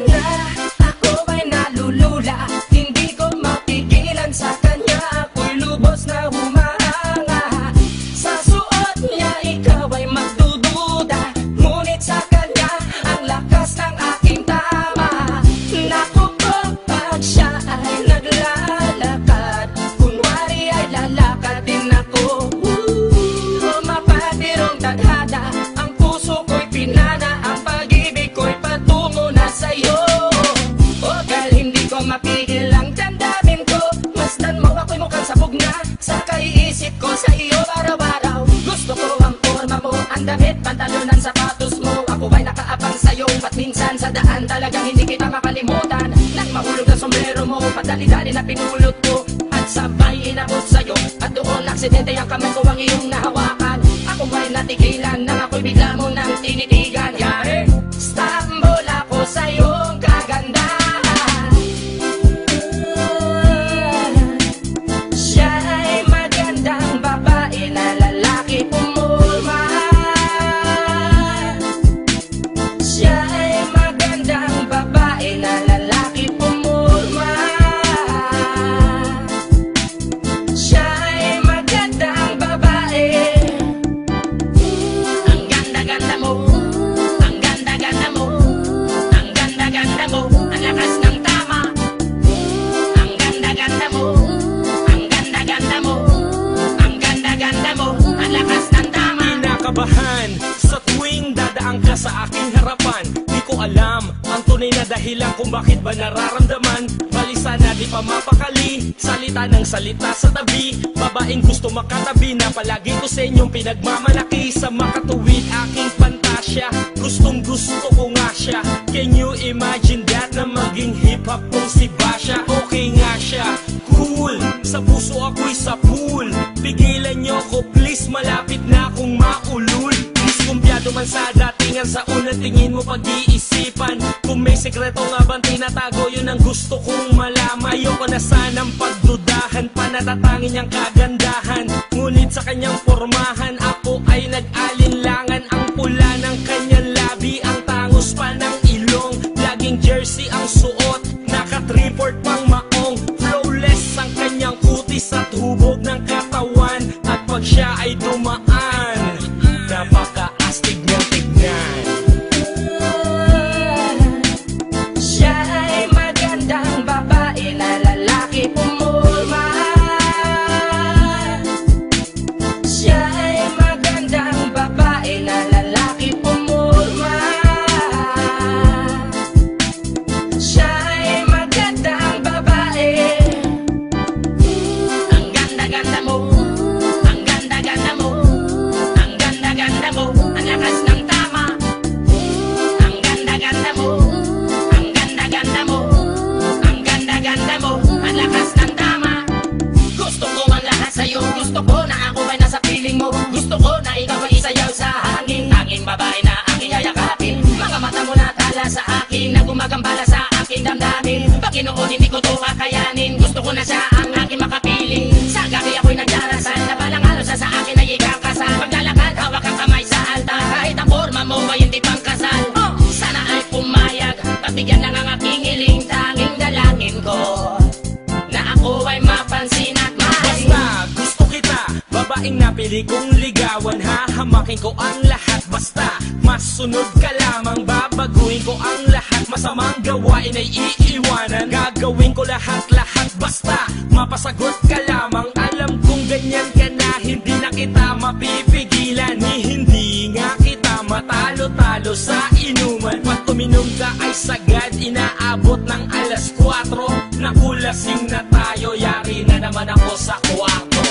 na, ako ay nalulula. Hindi ko mapigilan sa kanya, ako'y lubos na humahanga. Sa suot niya ikaw ay magdududa, ngunit sa kanya ang lakas ng aking tama. Naku po, pag siya ay naglalakad, kunwari ay lalakad din ako. Mapatirong tadhana, ang puso ko'y pinana, ang pag-ibig ko'y patungo na sa'yo. O dahil hindi ko mapigil ang damdamin ko, masdan mo ako'y mukhang sabog na sa kaiisip ko sa iyo araw-araw. Gusto ko ang forma mo, ang damit, pantalon, ang sapatos mo. Ako ay nakaabang sa'yo, at minsan sa daan talagang hindi kita makalimutan. Nang mahulog na sombrero mo, padali-dali na pinulot ko, at sabay inabot sa'yo. At doon aksidente ang kamay ko ang iyong nahawakan. Ako ay natigilan nang ako'y bigla mo nang tinitigan. Yari, stambol ako sa iyong kagandahan. Siya ay magandang babae na lalaki pumulma. Siya ay magandang babae na lalaki pumulma. Siya ay magandang babae. Ang ganda-ganda mo, ang ganda-ganda mo, ang ganda-ganda mo, ang lakas ng tama. Ang ganda-ganda mo, ang ganda-ganda mo, ang ganda-ganda mo, ang lakas ng tama. Kinakabahan sa tuwing dadaan ka sa aking harapan. Di ko alam ang tunay na dahilan kung bakit ba nararamdaman. Balisa na di pa mapakali, salita ng salita sa tabi. Babaeng gusto makatabi na palagi ko sa inyong pinagmamalaki. Sa makatuwid aking pantasya, gustong gusto ko nga siya. Can you imagine that na maging hip-hop kung si Basha? Okay nga siya, cool, sa puso ako'y sa pool. Pigilan niyo ko please, malapit na akong maulul. Diskumpiyado man sa datingan, sa unang tingin mo pag-iisipan. Kung may sekreto nga bang tinatago, yun ang gusto kong malaman. Ayoko na sanang pagdudahan, panatatangin niyang kagandahan. Ngunit sa kanyang pormahan, ako ay nag-alinlangan. Ang pula ng kanyang labi, ang tangos pa ng ilong. Laging jersey ang suot, naka-3-4 pang maong. Flawless ang kanyang kutis at hubog ng katawan. At pag siya ay dumaan, napaka-astig niyang tignan. Siya ay magandang babae na lalaki pumulma. Siya ay magandang babae na lalaki pumulma. Siya ay magandang babae. Ang ganda-ganda mo, ang ganda-ganda mo, ang ganda-ganda mo, ang lakas ng tama. Ang ganda-ganda mo, ang ganda-ganda mo, ang ganda-ganda mo, ang lakas ng tama. Gusto ko ang lahat sa'yo, gusto ko na ako ay nasa piling mo. Gusto ko na ikaw ay isayaw sa hangin, tanging babae na aking yayakapin. Mga mata mo na tala sa akin, na gumagambala sa aking damdamin. Panginoon, hindi ko to kakayanin, gusto ko na siya ang aking makapiling. Sa gabi ako'y nagdarasal, na balang halos sa akin ay ikakasal. Paglalakad, hawak ang kamay sa altar, kahit ang forma mo ay hindi pang kasal. Sana ay pumayag, pagbigyan lang ang aking hiling, tanging dalangin ko na ako ay mapansin at mahalin. Basta gusto kita, babaeng napili kong ligawan. Hahamakin ko ang lahat, basta masunod ka lamang. Babaguhin ko ang lahat, masamang gawain ay iiwanan. Gagawin ko lahat-lahat, basta mapasagot ka lamang. Alam kong ganyan ka na, hindi na kita mapipigilan. Hindi nga kita matalo-talo sa inuman. Pag uminom ka ay sagad, inaabot ng alas 4. Nakulasing na tayo, yari na naman ako sa kwarto.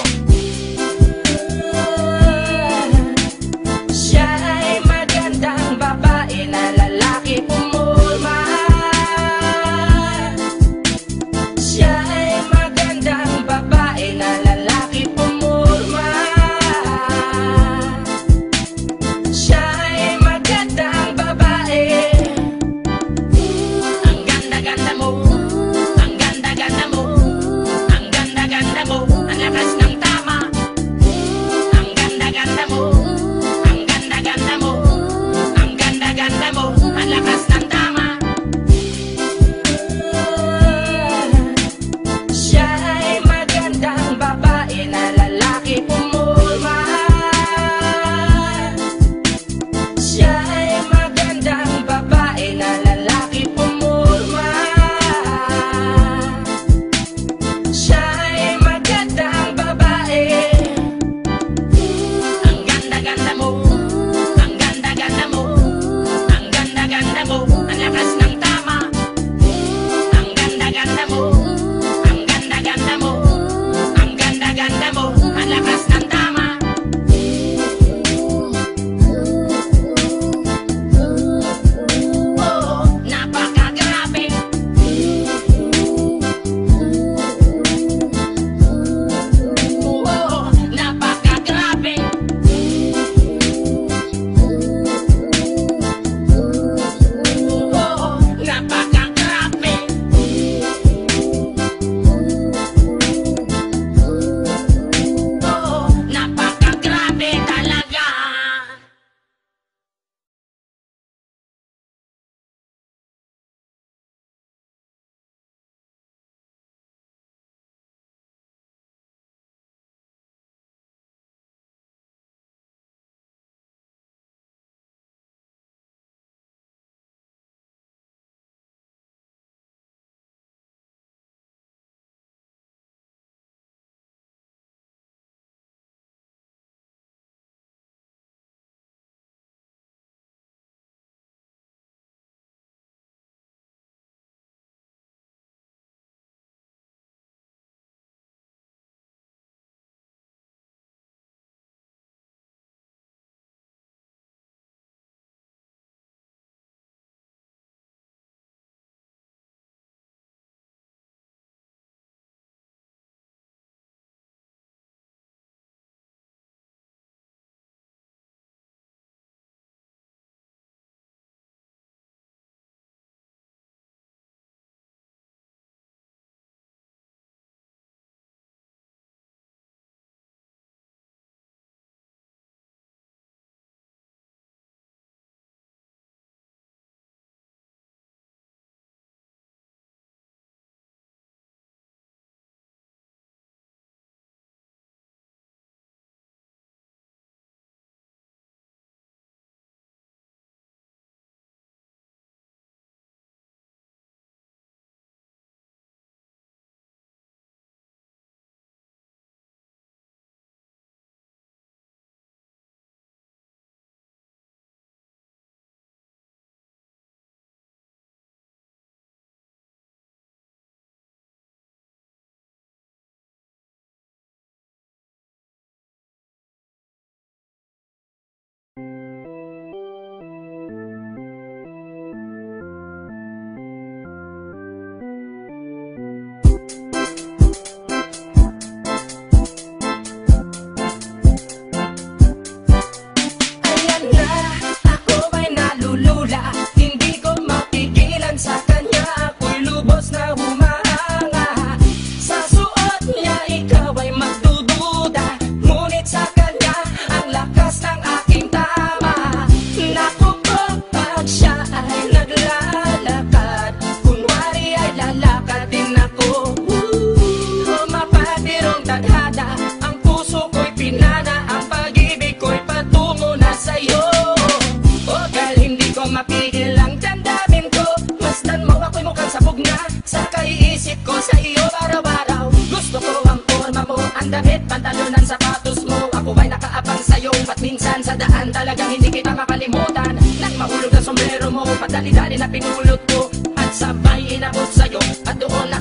Siya ay magandang babae na lalaki pumulma. Siya ay magandang babae na lalaki pumulma. Siya ay magandang babae. Ang ganda-ganda mo, ang ganda-ganda mo,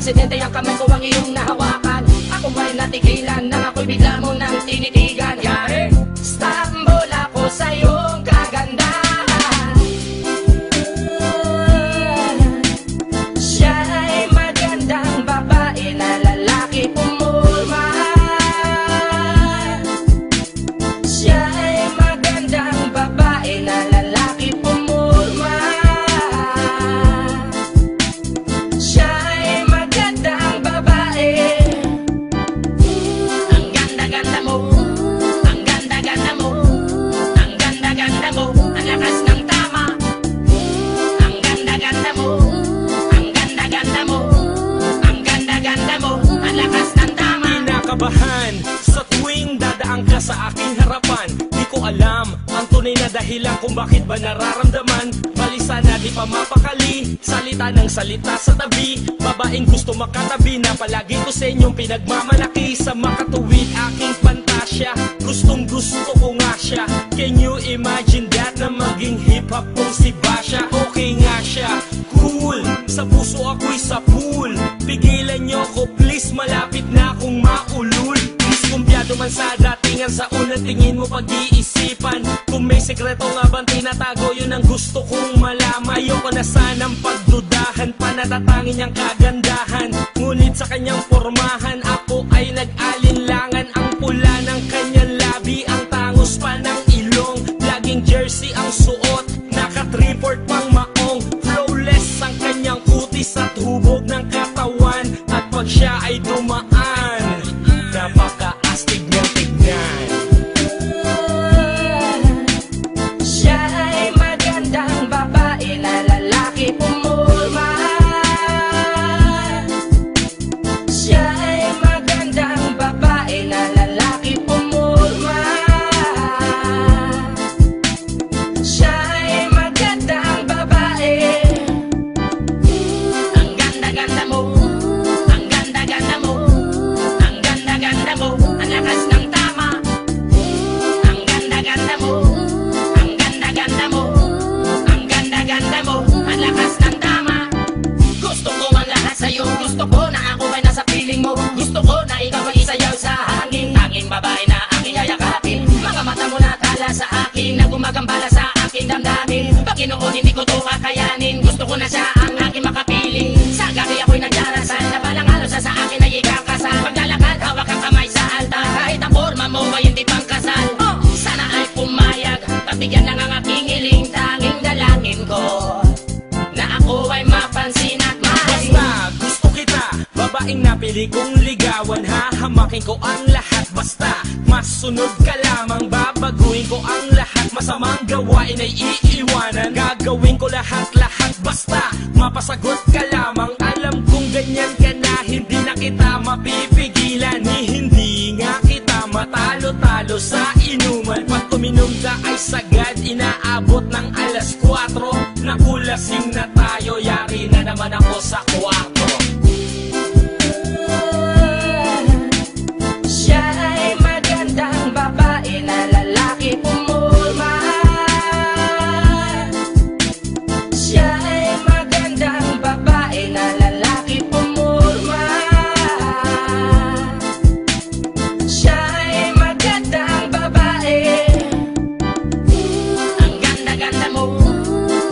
aksidente ang kamay ko ang iyong nahawakan. Ako may natigilan nang ako'y bigla mo nang tinitigan. Yari, stambol ako sa iyong kagandahan. Siya ay magandang babae na lalaki pumulma. Siya ay magandang babae na lalaki pumulma. Siya ay magandang babae. Ang ganda-ganda mo, ang ganda-ganda mo, ang ganda-ganda mo, ang lakas ng tama. Ang ganda-ganda mo, ang ganda-ganda mo, ang ganda-ganda mo, ang lakas ng tama. Kinakabahan sa tuwing dadaan ka sa aking harapan. Di ko alam ang tunay na dahilan kung bakit ba nararamdaman. Balisa na di pa mapakali, salita ng salita sa tabi. Babaeng gusto makatabi na palagi ko sa inyong pinagmamalaki. Sa makatuwid aking pantasya, gustong gusto ko nga siya. Can you imagine that na maging hip-hop kong si Basha? Okay nga siya, cool, sa puso ako'y sa pool. Pigilan nyo ko please, malapit na akong maulul. Diskumpiyado man sa datingan, sa unang tingin mo pag-iisipan. Kung may sekreto nga bang tinatago, yun ang gusto kong malaman. Ayoko na sanang pagdudahan, panatatangin niyang kagandahan. Ngunit sa kanyang pormahan, ako ay nag-alinlangan. Ang pula ng kanyang labi, ang tangos pa ng ilong. Laging jersey ang suot, naka-3-4 pang maong. Flawless ang kanyang kutis at hubog ng katawan. At pag siya ay dumaan, napaka-astig niyang tignan. Siya ay magandang babae na lalaki pumulma. Siya ay magandang babae na lalaki pumulma. Siya ay magandang babae. Ang ganda-ganda mo, ang ganda-ganda mo, ang ganda-ganda mo, ang lakas ng tama. Ang ganda-ganda mo, ang ganda-ganda mo, ang ganda-ganda mo, ang lakas ng tama. Gusto ko ang lahat sa'yo, gusto ko na ako ay nasa piling mo. Gusto ko na ikaw ay isayaw sa hangin. Tanging babae na aking yayakapin. Mga mata mo na tala sa akin, na gumagambala sa aking damdamin. Paginoon hindi ko to kakayanin. Gusto ko na siya ang aking makapiling. Sa gabi ako'y nagdarasal, na balang halos sa akin ay ikakasal. Paglalakad, hawak ang kamay sa altar. Kahit ang forma mo ay hindi pang kasal. Sana ay pumayag, pabigyan lang ang aking hiling. Tanging dalangin ko na ako ay mapansin at mahalin. Basta gusto kita, babaeng napili kong ligawan. Hahamakin ko ang lahat, basta masunod ka lamang. Babaguhin ko ang lahat, masamang gawain ay iiwanan. Gagawin ko lahat-lahat, basta mapasagot ka lamang. Alam kong ganyan ka na, hindi na kita mapipigilan. Hindi nga kita matalo-talo sa inuman. Pag uminom ka ay sagad, inaabot ng alas 4. Nakulasing na tayo, yari na naman ako sa kwarto. Siya ay magandang babae na lalaki pumulma. Siya ay magandang babae na lalaki pumulma. Siya ay magandang babae. Ang ganda-ganda mo,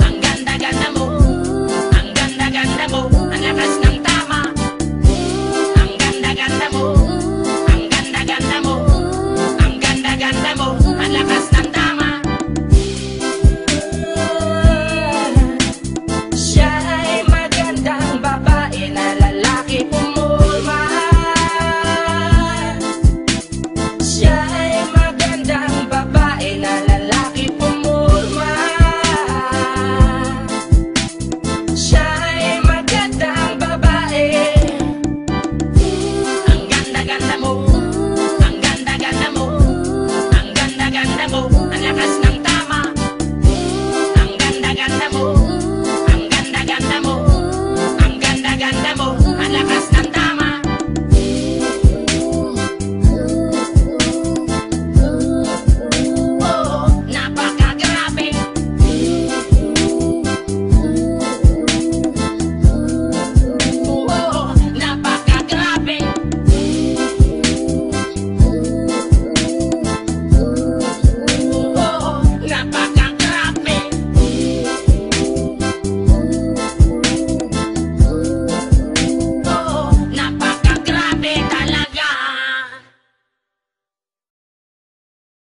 ang ganda-ganda mo, ang ganda-ganda mo, ang lakas ng tama. Ang ganda-ganda mo, ang ganda-ganda mo, ang ganda-ganda mo, ang lakas ng tama. Siya ay magandang babae na lalaki pumulma. Siya ay magandang babae na lalaki pumulma. Siya ay magandang babae. Ang ganda-ganda mo, ang ganda-ganda mo, ang ganda-ganda mo, ang lakas ng tama. Ang ganda-ganda mo,